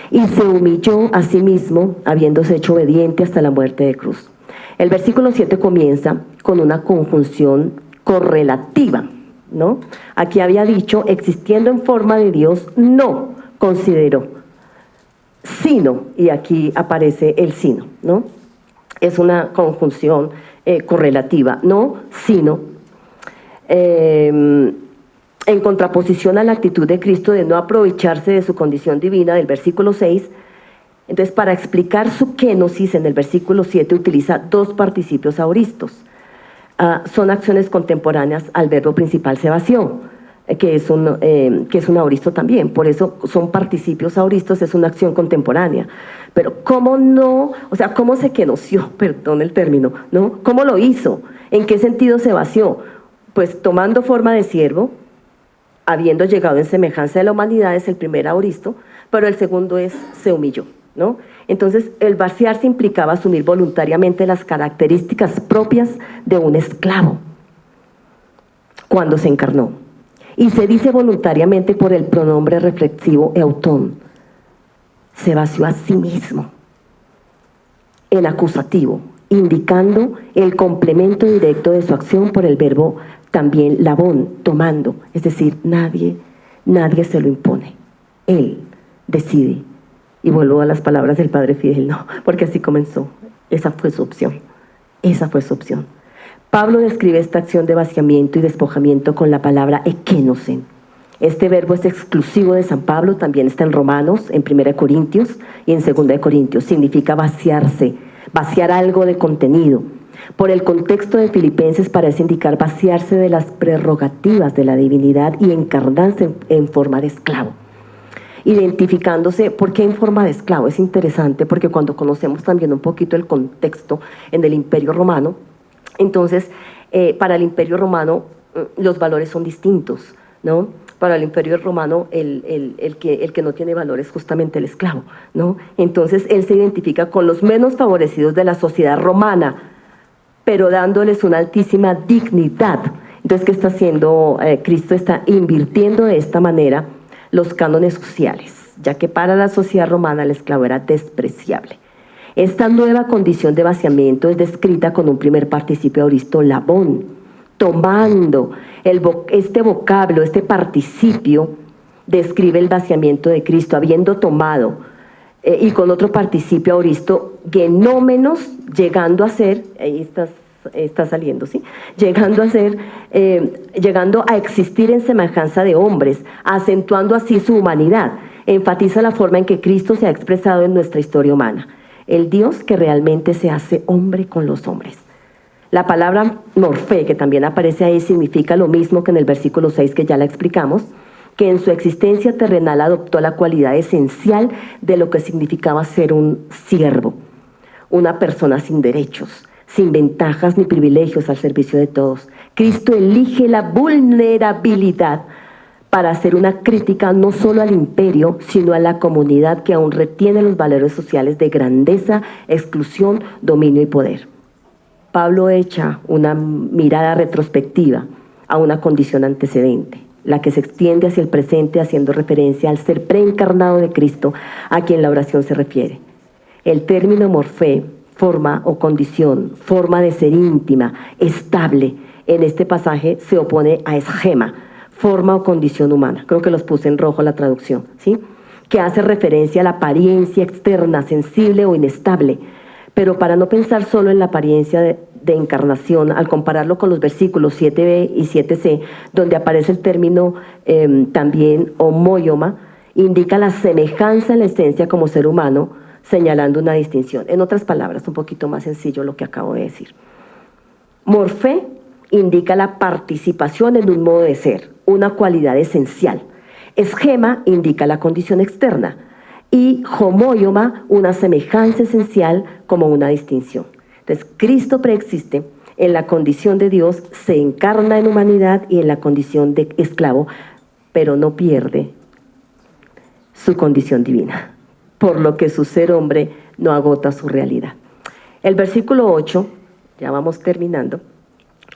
y se humilló a sí mismo, habiéndose hecho obediente hasta la muerte de cruz. El versículo 7 comienza con una conjunción correlativa, ¿no? Aquí había dicho, existiendo en forma de Dios, no consideró, sino, y aquí aparece el sino, ¿no? Es una conjunción correlativa, no, sino, en contraposición a la actitud de Cristo de no aprovecharse de su condición divina del versículo 6. Entonces, para explicar su kénosis, en el versículo 7 utiliza dos participios auristos. Son acciones contemporáneas al verbo principal se vació, que es un auristo también. Por eso son participios auristos, es una acción contemporánea. Pero ¿cómo no? O sea, ¿cómo se kenosió? Perdón el término, ¿no? ¿Cómo lo hizo? ¿En qué sentido se vació? Pues tomando forma de siervo, habiendo llegado en semejanza de la humanidad, es el primer auristo, pero el segundo es se humilló, ¿no? Entonces, el vaciarse implicaba asumir voluntariamente las características propias de un esclavo cuando se encarnó. Y se dice voluntariamente por el pronombre reflexivo eutón. Se vació a sí mismo en acusativo, indicando el complemento directo de su acción por el verbo también labón, tomando. Es decir, nadie se lo impone. Él decide. Y vuelvo a las palabras del padre Fidel, no, porque así comenzó. Esa fue su opción. Esa fue su opción. Pablo describe esta acción de vaciamiento y despojamiento con la palabra ekénosen. Este verbo es exclusivo de San Pablo, también está en Romanos, en 1 Corintios y en 2 Corintios. Significa vaciarse, vaciar algo de contenido. Por el contexto de Filipenses parece indicar vaciarse de las prerrogativas de la divinidad y encarnarse en forma de esclavo. Identificándose, ¿por qué en forma de esclavo? Es interesante porque cuando conocemos también un poquito el contexto en el Imperio Romano, entonces para el Imperio Romano los valores son distintos, ¿no? Para el Imperio Romano el que no tiene valor es justamente el esclavo, ¿no? Entonces él se identifica con los menos favorecidos de la sociedad romana, pero dándoles una altísima dignidad. Entonces, ¿qué está haciendo? Cristo está invirtiendo de esta manera los cánones sociales, ya que para la sociedad romana el esclavo era despreciable. Esta nueva condición de vaciamiento es descrita con un primer participio auristo labón, tomando. Este vocablo, este participio, describe el vaciamiento de Cristo, habiendo tomado, y con otro participio auristo, genómenos, llegando a ser, ahí está saliendo, ¿sí? Llegando a existir en semejanza de hombres, acentuando así su humanidad. Enfatiza la forma en que Cristo se ha expresado en nuestra historia humana. El Dios que realmente se hace hombre con los hombres. La palabra morfé, que también aparece ahí, significa lo mismo que en el versículo 6 que ya la explicamos, que en su existencia terrenal adoptó la cualidad esencial de lo que significaba ser un siervo, una persona sin derechos, sin ventajas ni privilegios al servicio de todos. Cristo elige la vulnerabilidad para hacer una crítica no solo al imperio, sino a la comunidad que aún retiene los valores sociales de grandeza, exclusión, dominio y poder. Pablo echa una mirada retrospectiva a una condición antecedente, la que se extiende hacia el presente haciendo referencia al ser preencarnado de Cristo a quien la oración se refiere. El término morfé, forma o condición, forma de ser íntima, estable, en este pasaje se opone a esgema, forma o condición humana. Creo que los puse en rojo la traducción, ¿sí? Que hace referencia a la apariencia externa, sensible o inestable. Pero para no pensar solo en la apariencia de encarnación, al compararlo con los versículos 7b y 7c, donde aparece el término también homóioma, indica la semejanza en la esencia como ser humano, señalando una distinción. En otras palabras, un poquito más sencillo lo que acabo de decir. Morfé indica la participación en un modo de ser, una cualidad esencial. Esgema indica la condición externa. Y homóioma, una semejanza esencial como una distinción. Entonces, Cristo preexiste en la condición de Dios, se encarna en humanidad y en la condición de esclavo, pero no pierde su condición divina, por lo que su ser hombre no agota su realidad. El versículo 8, ya vamos terminando,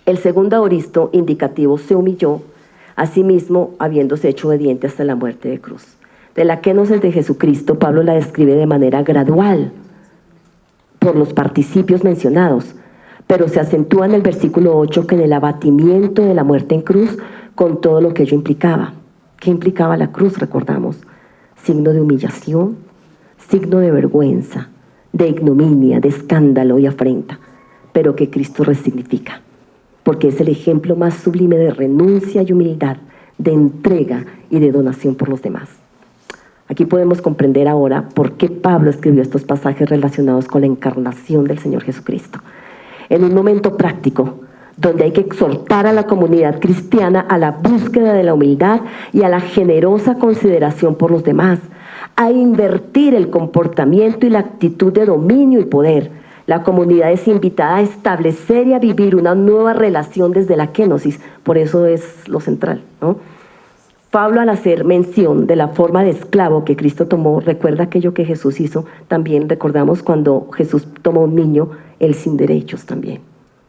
el segundo aoristo indicativo se humilló a sí mismo, habiéndose hecho obediente hasta la muerte de cruz. De la kenosis de Jesucristo, Pablo la describe de manera gradual, por los participios mencionados, pero se acentúa en el versículo 8 que en el abatimiento de la muerte en cruz, con todo lo que ello implicaba. ¿Qué implicaba la cruz? Recordamos, signo de humillación, signo de vergüenza, de ignominia, de escándalo y afrenta, pero que Cristo resignifica, porque es el ejemplo más sublime de renuncia y humildad, de entrega y de donación por los demás. Aquí podemos comprender ahora por qué Pablo escribió estos pasajes relacionados con la encarnación del Señor Jesucristo. En un momento práctico, donde hay que exhortar a la comunidad cristiana a la búsqueda de la humildad y a la generosa consideración por los demás, a invertir el comportamiento y la actitud de dominio y poder. La comunidad es invitada a establecer y a vivir una nueva relación desde la kenosis, por eso es lo central, ¿no? Pablo, al hacer mención de la forma de esclavo que Cristo tomó, recuerda aquello que Jesús hizo. También recordamos cuando Jesús tomó un niño, él sin derechos también,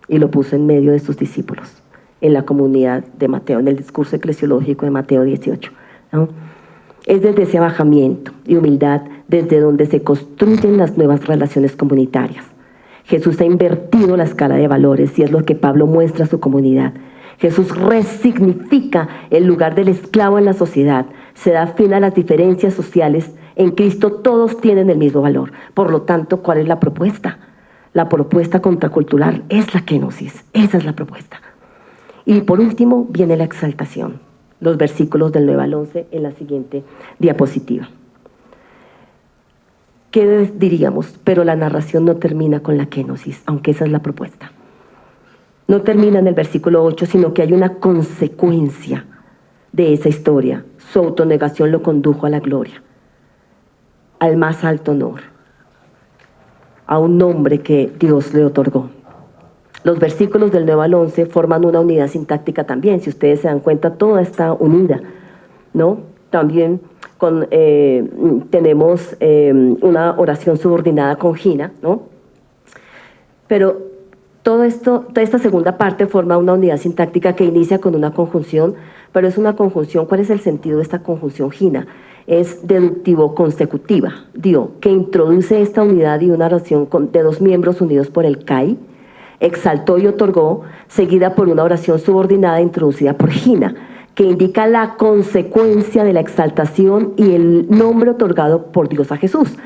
y lo puso en medio de sus discípulos, en la comunidad de Mateo, en el discurso eclesiológico de Mateo 18, ¿no? Es desde ese bajamiento y humildad desde donde se construyen las nuevas relaciones comunitarias. Jesús ha invertido la escala de valores y es lo que Pablo muestra a su comunidad. Jesús resignifica el lugar del esclavo en la sociedad, se da fin a las diferencias sociales. En Cristo todos tienen el mismo valor. Por lo tanto, ¿cuál es la propuesta? La propuesta contracultural es la kenosis, esa es la propuesta. Y por último viene la exaltación, los versículos del 9 al 11 en la siguiente diapositiva. ¿Qué diríamos? Pero la narración no termina con la kenosis, aunque esa es la propuesta. No termina en el versículo 8, sino que hay una consecuencia de esa historia. Su autonegación lo condujo a la gloria, al más alto honor, a un nombre que Dios le otorgó. Los versículos del 9 al 11 forman una unidad sintáctica también. Si ustedes se dan cuenta, toda está unida, ¿no? También tenemos una oración subordinada con Gina, ¿no? Pero toda esta segunda parte forma una unidad sintáctica que inicia con una conjunción, pero es una conjunción. ¿Cuál es el sentido de esta conjunción Gina? Es deductivo consecutiva, que introduce esta unidad y una oración de dos miembros unidos por el kai, exaltó y otorgó, seguida por una oración subordinada introducida por Gina, que indica la consecuencia de la exaltación y el nombre otorgado por Dios a Jesús.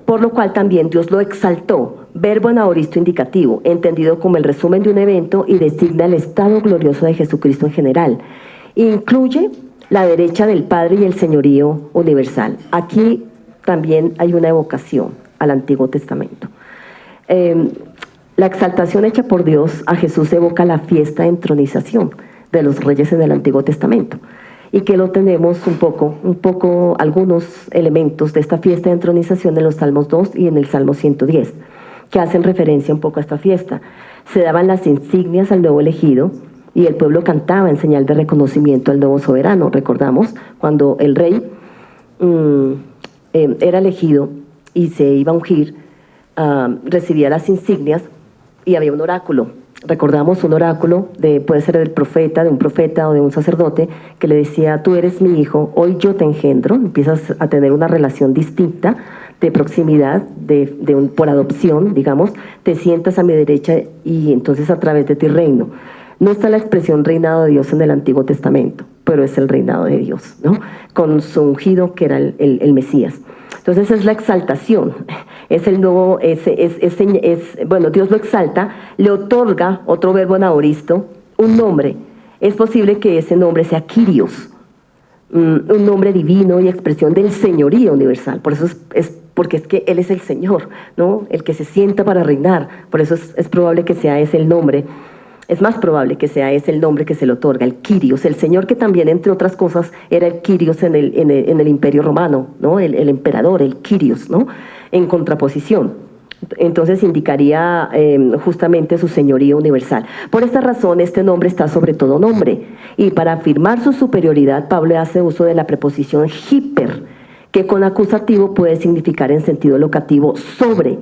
Por lo cual también Dios lo exaltó, verbo en aoristo indicativo, entendido como el resumen de un evento y designa el estado glorioso de Jesucristo en general. Incluye la derecha del Padre y el señorío universal. Aquí también hay una evocación al Antiguo Testamento. La exaltación hecha por Dios a Jesús evoca la fiesta de entronización de los reyes en el Antiguo Testamento, y que lo tenemos un poco, algunos elementos de esta fiesta de entronización en los Salmos 2 y en el Salmo 110, que hacen referencia un poco a esta fiesta. Se daban las insignias al nuevo elegido y el pueblo cantaba en señal de reconocimiento al nuevo soberano. Recordamos cuando el rey era elegido y se iba a ungir, recibía las insignias y había un oráculo. Recordamos un oráculo, puede ser de un profeta o de un sacerdote, que le decía: tú eres mi hijo, hoy yo te engendro. Empiezas a tener una relación distinta de proximidad, por adopción, digamos. Te sientas a mi derecha y entonces a través de ti reino. No está la expresión reinado de Dios en el Antiguo Testamento, pero es el reinado de Dios, ¿no? Con su ungido, que era el Mesías. Entonces es la exaltación, es el nuevo, bueno, Dios lo exalta, le otorga, otro verbo en aoristo, un nombre. Es posible que ese nombre sea Kyrios, un nombre divino y expresión del señorío universal. Por eso porque es que Él es el Señor, ¿no? El que se sienta para reinar. Por eso es probable que sea ese el nombre. Es más probable que sea ese el nombre que se le otorga, el Kyrios, el Señor, que también, entre otras cosas, era el Kyrios en el Imperio Romano, ¿no? El emperador, el Kyrios, ¿no? En contraposición. Entonces indicaría justamente su señoría universal. Por esta razón, este nombre está sobre todo nombre. Y para afirmar su superioridad, Pablo hace uso de la preposición hiper, que con acusativo puede significar en sentido locativo sobre.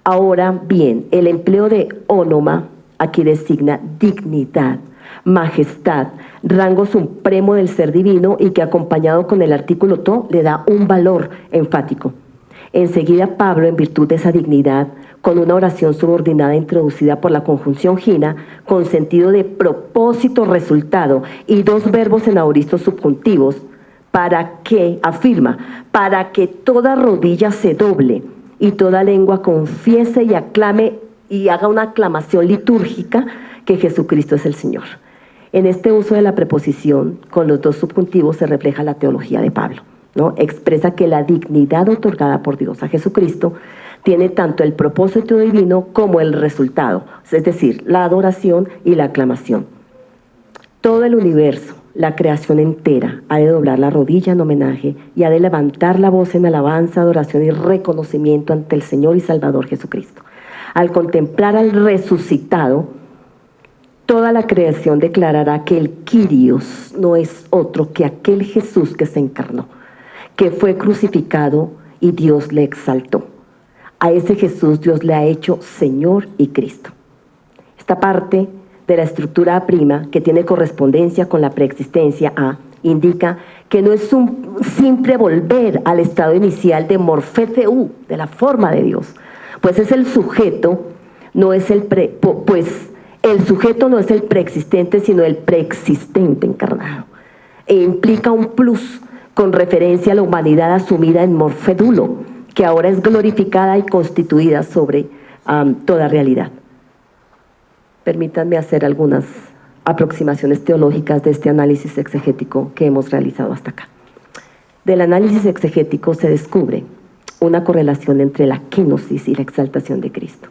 Ahora bien, el empleo de ónoma aquí designa dignidad, majestad, rango supremo del ser divino, y que acompañado con el artículo to le da un valor enfático. Enseguida Pablo, en virtud de esa dignidad, con una oración subordinada introducida por la conjunción gina, con sentido de propósito resultado y dos verbos en aoristos subjuntivos, para que toda rodilla se doble y toda lengua confiese y aclame y haga una aclamación litúrgica que Jesucristo es el Señor. En este uso de la preposición con los dos subjuntivos se refleja la teología de Pablo, ¿no? Expresa que la dignidad otorgada por Dios a Jesucristo tiene tanto el propósito divino como el resultado, es decir, la adoración y la aclamación. Todo el universo, la creación entera, ha de doblar la rodilla en homenaje y ha de levantar la voz en alabanza, adoración y reconocimiento ante el Señor y Salvador Jesucristo. Al contemplar al resucitado, toda la creación declarará que el Kyrios no es otro que aquel Jesús que se encarnó, que fue crucificado y Dios le exaltó. A ese Jesús Dios le ha hecho Señor y Cristo. Esta parte de la estructura A', que tiene correspondencia con la preexistencia A, indica que no es un simple volver al estado inicial de morfetheu, de la forma de Dios, pues es el sujeto, el sujeto no es el preexistente, sino el preexistente encarnado. E implica un plus con referencia a la humanidad asumida en morfedulo, que ahora es glorificada y constituida sobre toda realidad. Permítanme hacer algunas aproximaciones teológicas de este análisis exegético que hemos realizado hasta acá. Del análisis exegético se descubre una correlación entre la kenosis y la exaltación de Cristo.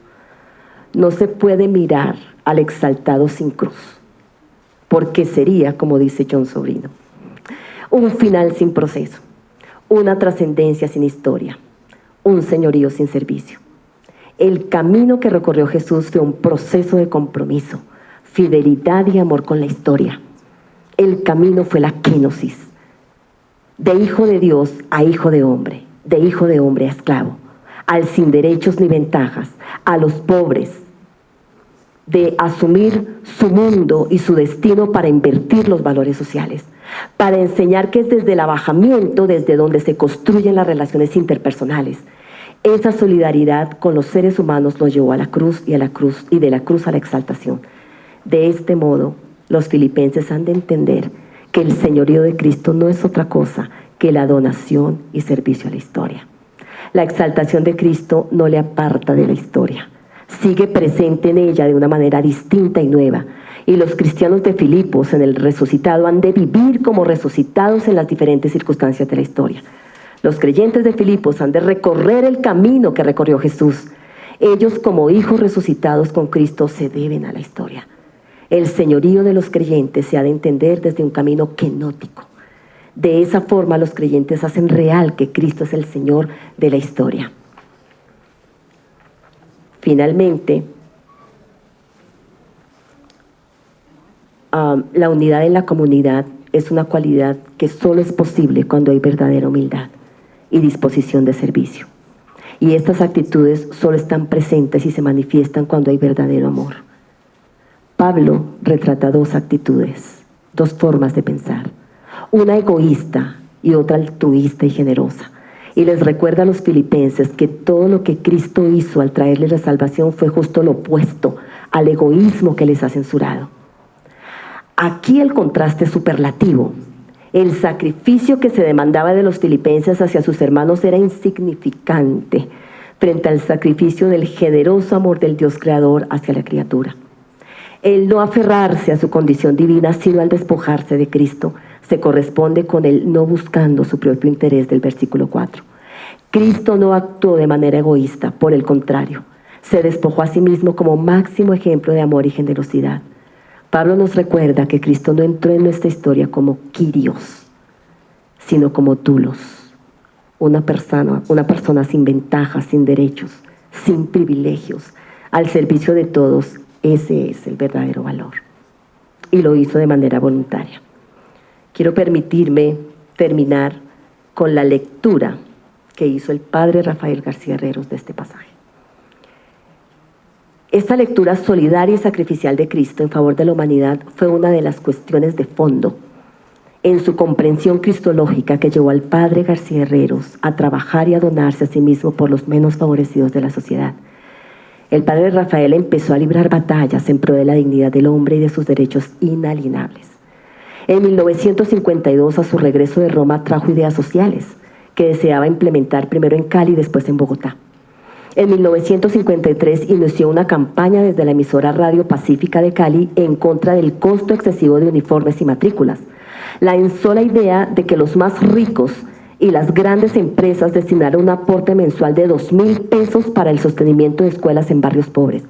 No se puede mirar al exaltado sin cruz, porque sería, como dice John Sobrino, un final sin proceso, una trascendencia sin historia, un señorío sin servicio. El camino que recorrió Jesús fue un proceso de compromiso, fidelidad y amor con la historia. El camino fue la kenosis, de hijo de Dios a hijo de hombre a esclavo, al sin derechos ni ventajas, a los pobres, de asumir su mundo y su destino para invertir los valores sociales, para enseñar que es desde el abajamiento desde donde se construyen las relaciones interpersonales. Esa solidaridad con los seres humanos los llevó a la cruz y de la cruz a la exaltación. De este modo, los filipenses han de entender que el señorío de Cristo no es otra cosa que la donación y servicio a la historia. La exaltación de Cristo no le aparta de la historia, sigue presente en ella de una manera distinta y nueva, y los cristianos de Filipos en el resucitado han de vivir como resucitados en las diferentes circunstancias de la historia. Los creyentes de Filipos han de recorrer el camino que recorrió Jesús. Ellos, como hijos resucitados con Cristo, se deben a la historia. El señorío de los creyentes se ha de entender desde un camino kenótico. De esa forma, los creyentes hacen real que Cristo es el Señor de la historia. Finalmente, la unidad en la comunidad es una cualidad que solo es posible cuando hay verdadera humildad y disposición de servicio. Y estas actitudes solo están presentes y se manifiestan cuando hay verdadero amor. Pablo retrata dos actitudes, dos formas de pensar, una egoísta y otra altruista y generosa. Y les recuerda a los filipenses que todo lo que Cristo hizo al traerles la salvación fue justo lo opuesto al egoísmo que les ha censurado. Aquí el contraste es superlativo. El sacrificio que se demandaba de los filipenses hacia sus hermanos era insignificante frente al sacrificio del generoso amor del Dios creador hacia la criatura. El no aferrarse a su condición divina, sino al despojarse de Cristo, se corresponde con el no buscando su propio interés del versículo 4. Cristo no actuó de manera egoísta, por el contrario, se despojó a sí mismo como máximo ejemplo de amor y generosidad. Pablo nos recuerda que Cristo no entró en nuestra historia como Kyrios, sino como doulos, una persona sin ventajas, sin derechos, sin privilegios, al servicio de todos. Ese es el verdadero valor. Y lo hizo de manera voluntaria. Quiero permitirme terminar con la lectura que hizo el padre Rafael García Herreros de este pasaje. Esta lectura solidaria y sacrificial de Cristo en favor de la humanidad fue una de las cuestiones de fondo en su comprensión cristológica que llevó al padre García Herreros a trabajar y a donarse a sí mismo por los menos favorecidos de la sociedad. El padre Rafael empezó a librar batallas en pro de la dignidad del hombre y de sus derechos inalienables. En 1952, a su regreso de Roma, trajo ideas sociales que deseaba implementar primero en Cali y después en Bogotá. En 1953 inició una campaña desde la emisora Radio Pacífica de Cali en contra del costo excesivo de uniformes y matrículas. Lanzó la idea de que los más ricos y las grandes empresas destinaran un aporte mensual de 2.000 pesos para el sostenimiento de escuelas en barrios pobres.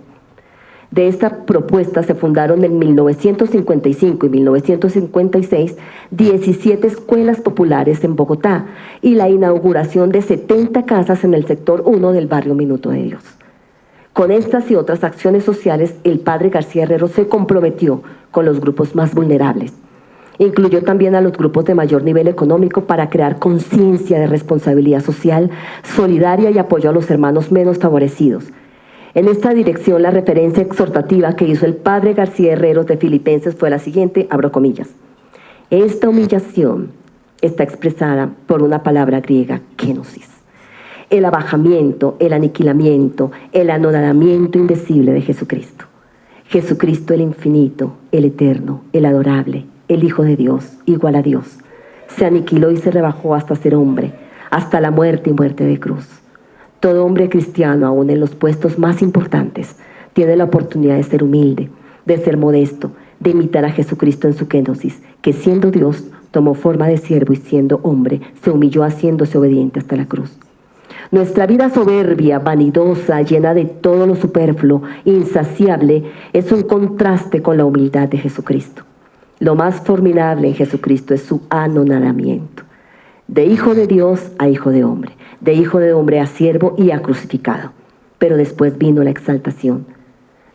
De esta propuesta se fundaron en 1955 y 1956 17 escuelas populares en Bogotá y la inauguración de 70 casas en el sector 1 del barrio Minuto de Dios. Con estas y otras acciones sociales, el padre García Herreros se comprometió con los grupos más vulnerables. Incluyó también a los grupos de mayor nivel económico para crear conciencia de responsabilidad social, solidaria y apoyo a los hermanos menos favorecidos. En esta dirección, la referencia exhortativa que hizo el padre García Herreros de Filipenses fue la siguiente, abro comillas: esta humillación está expresada por una palabra griega, kenosis, el abajamiento, el aniquilamiento, el anonadamiento indecible de Jesucristo. Jesucristo el infinito, el eterno, el adorable, el Hijo de Dios, igual a Dios, se aniquiló y se rebajó hasta ser hombre, hasta la muerte y muerte de cruz. Todo hombre cristiano, aún en los puestos más importantes, tiene la oportunidad de ser humilde, de ser modesto, de imitar a Jesucristo en su kenosis, que siendo Dios, tomó forma de siervo y siendo hombre, se humilló haciéndose obediente hasta la cruz. Nuestra vida soberbia, vanidosa, llena de todo lo superfluo, insaciable, es un contraste con la humildad de Jesucristo. Lo más formidable en Jesucristo es su anonadamiento. De hijo de Dios a hijo de hombre, de hijo de hombre a siervo y a crucificado. Pero después vino la exaltación.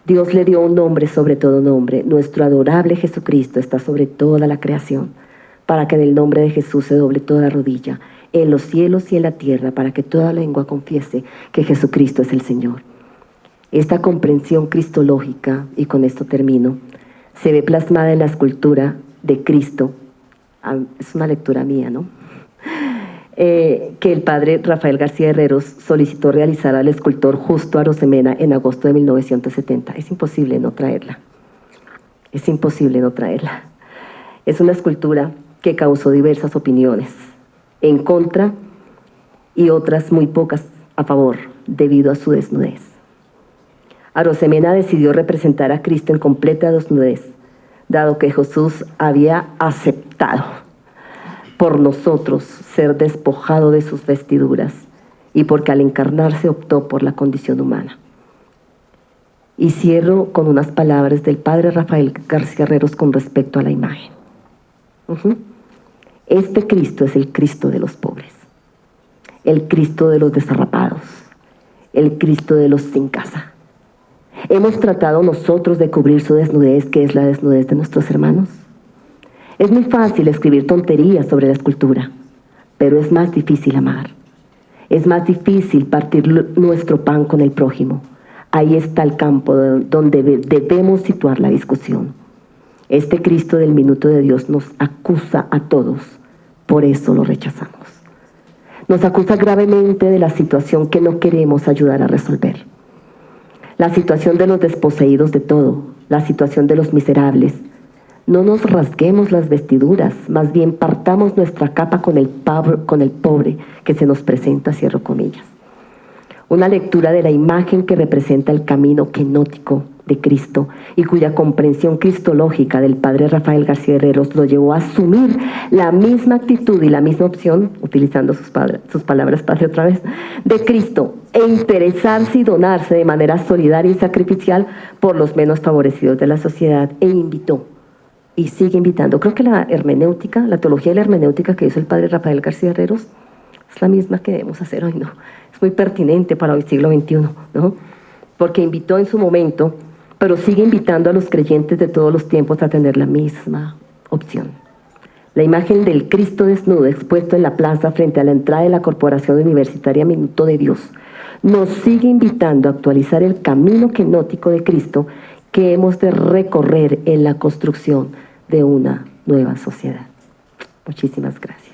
Dios le dio un nombre sobre todo nombre. Nuestro adorable Jesucristo está sobre toda la creación, para que en el nombre de Jesús se doble toda rodilla, en los cielos y en la tierra, para que toda lengua confiese que Jesucristo es el Señor. Esta comprensión cristológica, y con esto termino, se ve plasmada en la escultura de Cristo. Es una lectura mía, ¿no? Que el padre Rafael García Herreros solicitó realizar al escultor Justo Arosemena en agosto de 1970. Es imposible no traerla. Es imposible no traerla. Es una escultura que causó diversas opiniones en contra y otras muy pocas a favor debido a su desnudez. Arosemena decidió representar a Cristo en completa desnudez, dado que Jesús había aceptado por nosotros ser despojado de sus vestiduras y porque al encarnarse optó por la condición humana. Y cierro con unas palabras del padre Rafael García Herreros con respecto a la imagen. Este Cristo es el Cristo de los pobres, el Cristo de los desarrapados, el Cristo de los sin casa. ¿Hemos tratado nosotros de cubrir su desnudez, que es la desnudez de nuestros hermanos? Es muy fácil escribir tonterías sobre la escultura, pero es más difícil amar. Es más difícil partir nuestro pan con el prójimo. Ahí está el campo donde debemos situar la discusión. Este Cristo del minuto de Dios nos acusa a todos, por eso lo rechazamos. Nos acusa gravemente de la situación que no queremos ayudar a resolver. La situación de los desposeídos de todo, la situación de los miserables. No nos rasguemos las vestiduras, más bien partamos nuestra capa con el pobre que se nos presenta, cierro comillas. Una lectura de la imagen que representa el camino kenótico de Cristo y cuya comprensión cristológica del padre Rafael García Herreros lo llevó a asumir la misma actitud y la misma opción, utilizando sus palabras, padre, otra vez, de Cristo, e interesarse y donarse de manera solidaria y sacrificial por los menos favorecidos de la sociedad, e invitó y sigue invitando. Creo que la teología de la hermenéutica que hizo el padre Rafael García Herreros es la misma que debemos hacer hoy, ¿no? Es muy pertinente para hoy, siglo XXI, ¿no? Porque invitó en su momento, pero sigue invitando a los creyentes de todos los tiempos a tener la misma opción. La imagen del Cristo desnudo expuesto en la plaza frente a la entrada de la Corporación Universitaria Minuto de Dios nos sigue invitando a actualizar el camino kenótico de Cristo que hemos de recorrer en la construcción de una nueva sociedad. Muchísimas gracias.